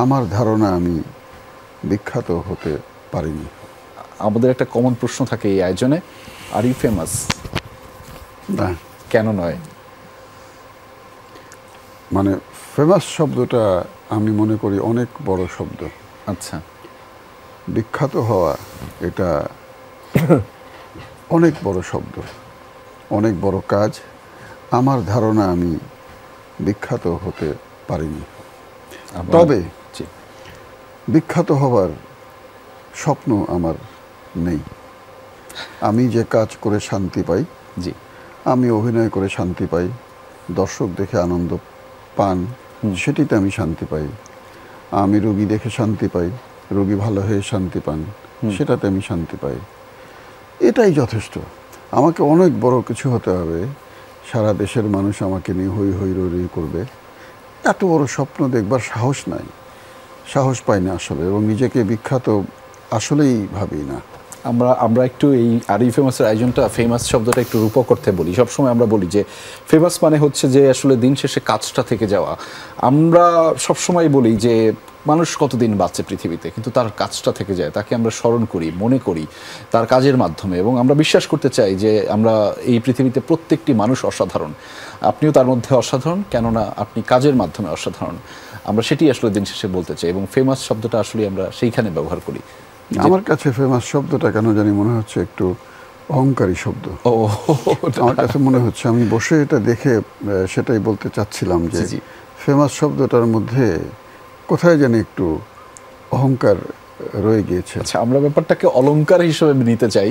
আমার ধারণা আমি বিখ্যাত হতে পারিনি। আমাদের একটা কমন প্রশ্ন থাকে এই আয়োজনে, আর ইউ ফেমাস? না, কেন নয়? মানে ফেমাস শব্দটা আমি মনে করি অনেক বড় শব্দ। আচ্ছা, বিখ্যাত হওয়া এটা অনেক বড় শব্দ, অনেক বড় কাজ। আমার ধারণা আমি বিখ্যাত হতে পারিনি। তবে বিখ্যাত হওয়ার স্বপ্ন আমার নেই। আমি যে কাজ করে শান্তি পাই, জি, আমি অভিনয় করে শান্তি পাই, দর্শক দেখে আনন্দ পান, সেটিতে আমি শান্তি পাই। আমি রোগী দেখে শান্তি পাই, রোগী ভালো হয়ে শান্তি পান, সেটাতে আমি শান্তি পাই। এটাই যথেষ্ট। আমাকে অনেক বড় কিছু হতে হবে, সারা দেশের মানুষ আমাকে নিয়ে হই হই রই রই করবে, এত বড় স্বপ্ন দেখবার সাহস নাই, সাহস পাই না আসলে, এবং নিজেকে বিখ্যাত আসলেই ভাবি না। আমরা একটু এই আর ইউ ফেমাসের আয়োজনটা ফেমাস শব্দটা একটু রূপক করতে বলি। সবসময় আমরা বলি যে ফেমাস মানে হচ্ছে যে আসলে দিন শেষে কাজটা থেকে যাওয়া। আমরা সবসময় বলি যে মানুষ কতদিন বাঁচে পৃথিবীতে, কিন্তু তার কাজটা থেকে যায়, তাকে আমরা স্মরণ করি, মনে করি তার কাজের মাধ্যমে, এবং আমরা বিশ্বাস করতে চাই যে আমরা এই পৃথিবীতে প্রত্যেকটি মানুষ অসাধারণ। আপনিও তার মধ্যে অসাধারণ, কেননা আপনি কাজের মাধ্যমে অসাধারণ। আমরা সেটি আসলে দিন শেষে বলতে চাই, এবং ফেমাস শব্দটা আসলে আমরা সেইখানে ব্যবহার করি। আমার কাছে ফেমাস শব্দটা কেন জানি মনে হচ্ছে একটু অহংকারী শব্দ। আমার কাছে মনে হচ্ছে, আমি বসে এটা দেখে সেটাই বলতে চাচ্ছিলাম যে ফেমাস শব্দটার মধ্যে কোথায় জানি একটু অহংকার রয়ে গিয়েছে। আচ্ছা, আমরা ব্যাপারটাকে অলংকার হিসেবে নিতে চাই,